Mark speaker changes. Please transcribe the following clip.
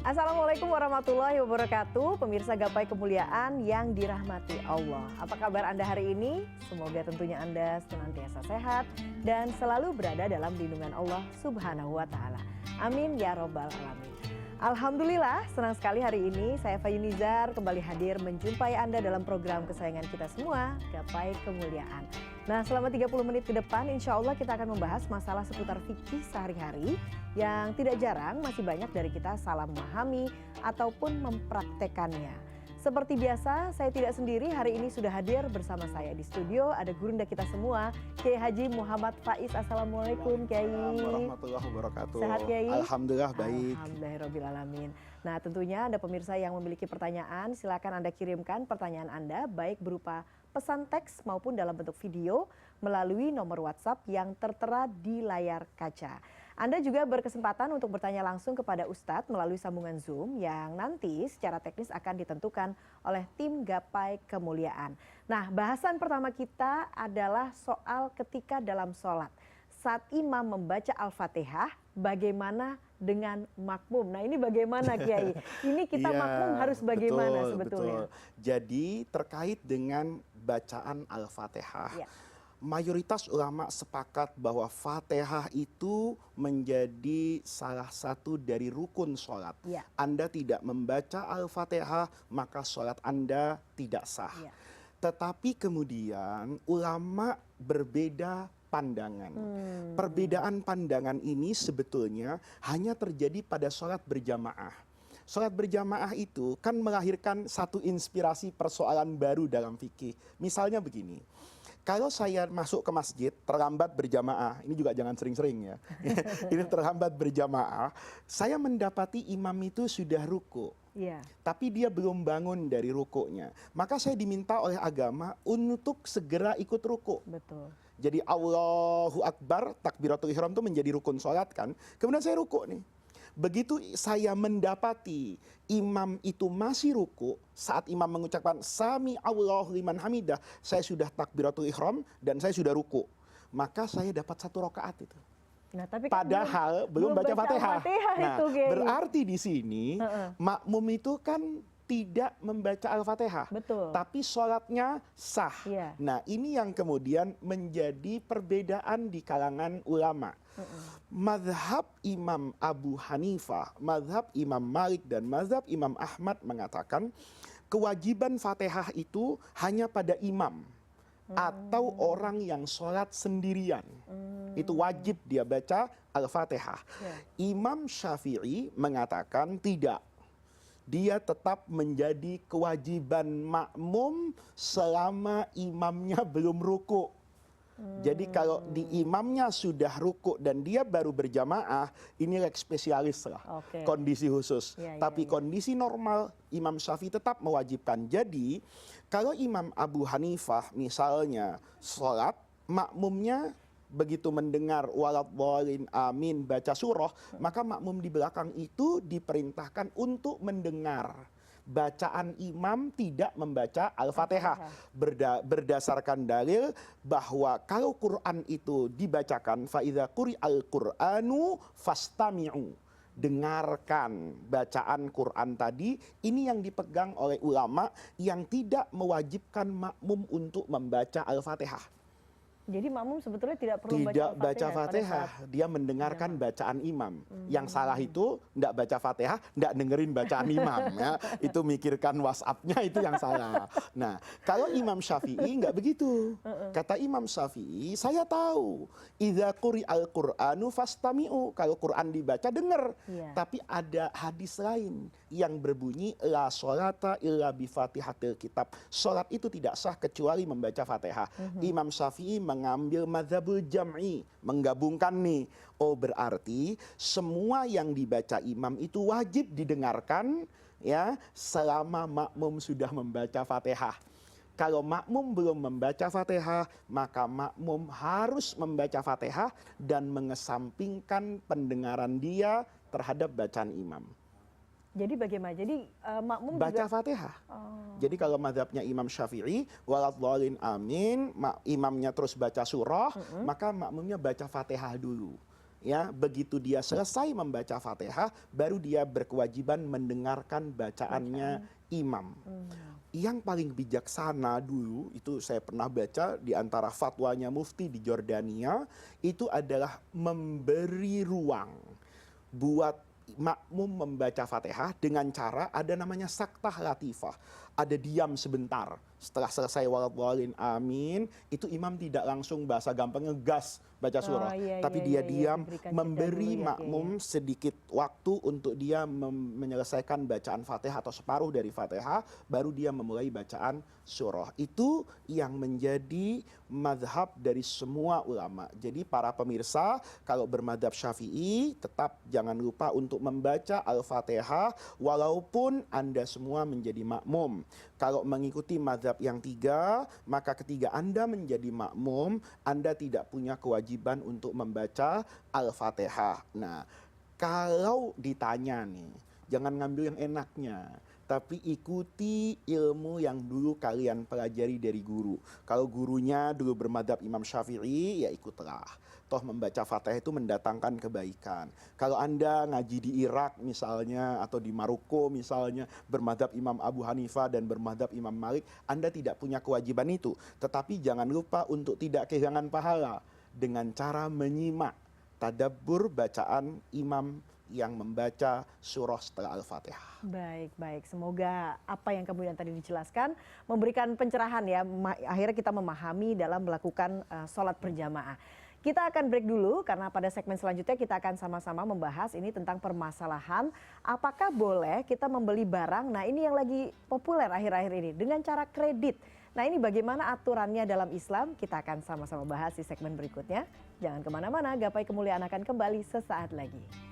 Speaker 1: Assalamualaikum warahmatullahi wabarakatuh. Pemirsa Gapai Kemuliaan yang dirahmati Allah. Apa kabar Anda hari ini? Semoga tentunya Anda senantiasa sehat dan selalu berada dalam lindungan Allah Subhanahu wa Ta'ala. Amin ya Robbal Alamin. Alhamdulillah, senang sekali hari ini saya Fayunizar kembali hadir menjumpai Anda dalam program kesayangan kita semua, Gapai Kemuliaan. Nah, selama 30 menit ke depan insya Allah kita akan membahas masalah seputar fikih sehari-hari yang tidak jarang masih banyak dari kita salah memahami ataupun mempraktekannya. Seperti biasa, saya tidak sendiri, hari ini sudah hadir bersama saya di studio, ada gurunda kita semua, Kiai Haji Muhammad Faiz. Assalamualaikum Kiai.
Speaker 2: Warahmatullahi wabarakatuh.
Speaker 1: Sehat Kiai?
Speaker 2: Alhamdulillah baik.
Speaker 1: Alhamdulillahirrahmanirrahim. Nah, tentunya ada pemirsa yang memiliki pertanyaan, silakan Anda kirimkan pertanyaan Anda baik berupa pesan teks maupun dalam bentuk video melalui nomor WhatsApp yang tertera di layar kaca. Anda juga berkesempatan untuk bertanya langsung kepada Ustadz melalui sambungan Zoom yang nanti secara teknis akan ditentukan oleh tim Gapai Kemuliaan. Nah, bahasan pertama kita adalah soal ketika dalam sholat. Saat imam membaca Al-Fatihah, bagaimana dengan makmum? Nah, ini bagaimana Kiai? Ini kita makmum harus bagaimana sebetulnya?
Speaker 2: Betul. Jadi terkait dengan bacaan Al-Fatihah. Mayoritas ulama sepakat bahwa Fatihah itu menjadi salah satu dari rukun sholat. Anda tidak membaca Al-Fatihah, maka sholat Anda tidak sah. Tetapi kemudian ulama berbeda pandangan. Perbedaan pandangan ini sebetulnya hanya terjadi pada sholat berjamaah. Sholat berjamaah itu kan melahirkan satu inspirasi persoalan baru dalam fikih. Misalnya begini. Kalau saya masuk ke masjid terlambat berjamaah, ini juga jangan sering-sering ya. Ini terlambat berjamaah, saya mendapati imam itu sudah ruku. Tapi dia belum bangun dari rukuknya. Maka saya diminta oleh agama untuk segera ikut ruku.
Speaker 1: Betul.
Speaker 2: Jadi Allahu Akbar, takbiratul ihram itu menjadi rukun sholat kan. Kemudian saya ruku nih. Begitu saya mendapati imam itu masih ruku, saat imam mengucapkan Sami Allahu liman hamidah, saya sudah takbiratul ihram dan saya sudah ruku. Maka saya dapat satu rakaat itu.
Speaker 1: Nah, tapi kan
Speaker 2: padahal belum baca Fatihah. Nah,
Speaker 1: itu,
Speaker 2: berarti di sini makmum itu kan tidak membaca Al-Fatihah, tapi sholatnya sah. Nah, ini yang kemudian menjadi perbedaan di kalangan ulama. Mazhab Imam Abu Hanifah, mazhab Imam Malik dan mazhab Imam Ahmad mengatakan kewajiban Fatihah itu hanya pada imam atau orang yang sholat sendirian. Itu wajib dia baca Al-Fatihah. Imam Syafi'i mengatakan tidak. Dia tetap menjadi kewajiban makmum selama imamnya belum ruku. Jadi kalau di imamnya sudah ruku dan dia baru berjamaah, ini leg spesialis lah, kondisi khusus. Tapi kondisi normal Imam Syafi'i tetap mewajibkan. Jadi kalau Imam Abu Hanifah misalnya sholat, makmumnya begitu mendengar waladhdallin amin baca surah, maka makmum di belakang itu diperintahkan untuk mendengar bacaan imam tidak membaca Al-Fatihah. Berdasarkan dalil bahwa kalau Quran itu dibacakan fa idza quri'al Qur'anu fastami'u, dengarkan bacaan Quran tadi. Ini yang dipegang oleh ulama yang tidak mewajibkan makmum untuk membaca Al-Fatihah.
Speaker 1: Jadi makmum sebetulnya tidak perlu
Speaker 2: baca Fatihah, dia mendengarkan bacaan imam. Yang salah itu tidak baca Fatihah, tidak dengerin bacaan imam. Ya. Itu mikirkan WhatsApp-nya, itu yang salah. Nah, kalau Imam Syafi'i nggak begitu. Kata Imam Syafi'i, saya tahu idza quri'al Qur'anu fastami'u. Kalau Quran dibaca dengar. Tapi ada hadis lain yang berbunyi la sholata illa bi Fatihatil kitab. Salat itu tidak sah kecuali membaca Fatihah. Imam Syafi'i mengambil mazhabul jam'i, menggabungkan nih. Oh, berarti semua yang dibaca imam itu wajib didengarkan ya selama makmum sudah membaca Fatihah. Kalau makmum belum membaca Fatihah, maka makmum harus membaca Fatihah dan mengesampingkan pendengaran dia terhadap bacaan imam.
Speaker 1: Jadi bagaimana? Jadi makmum
Speaker 2: baca
Speaker 1: juga
Speaker 2: Fatihah. Jadi kalau mazhabnya Imam Syafi'i, waladhdallin amin, imamnya terus baca surah, maka makmumnya baca Fatihah dulu. ya begitu dia selesai membaca Fatihah baru dia berkewajiban mendengarkan bacaannya imam. Yang paling bijaksana dulu itu saya pernah baca di antara fatwanya mufti di Jordania itu adalah memberi ruang buat makmum membaca Fatihah dengan cara ada namanya saktah latifah. Ada diam sebentar. Setelah selesai waladhdallin amin, itu imam tidak langsung bahasa gampang ngegas baca surah. Tapi dia diam, memberi makmum sedikit waktu untuk dia menyelesaikan bacaan Fatihah atau separuh dari Fatihah, baru dia memulai bacaan surah. Itu yang menjadi mazhab dari semua ulama. Jadi para pemirsa, kalau bermadzhab Syafi'i, tetap jangan lupa untuk membaca Al-Fatihah walaupun Anda semua menjadi makmum. Kalau mengikuti mazhab yang 3, maka ketika Anda menjadi makmum, Anda tidak punya kewajiban untuk membaca Al-Fatihah. Nah, kalau ditanya nih, jangan ngambil yang enaknya, tapi ikuti ilmu yang dulu kalian pelajari dari guru. Kalau gurunya dulu bermadzhab Imam Syafi'i, ya ikutlah. Toh membaca Fatihah itu mendatangkan kebaikan. Kalau Anda ngaji di Irak misalnya, atau di Maroko misalnya, bermadzhab Imam Abu Hanifah dan bermadzhab Imam Malik, Anda tidak punya kewajiban itu. Tetapi jangan lupa untuk tidak kehilangan pahala dengan cara menyimak tadabbur bacaan imam yang membaca surah setelah Al-Fatihah.
Speaker 1: Baik, baik. Semoga apa yang kemudian tadi dijelaskan memberikan pencerahan ya. Akhirnya kita memahami dalam melakukan sholat berjamaah. Kita akan break dulu karena pada segmen selanjutnya kita akan sama-sama membahas ini tentang permasalahan apakah boleh kita membeli barang, nah ini yang lagi populer akhir-akhir ini, dengan cara kredit. Nah ini bagaimana aturannya dalam Islam, kita akan sama-sama bahas di segmen berikutnya. Jangan kemana-mana, Gapai Kemuliaan akan kembali sesaat lagi.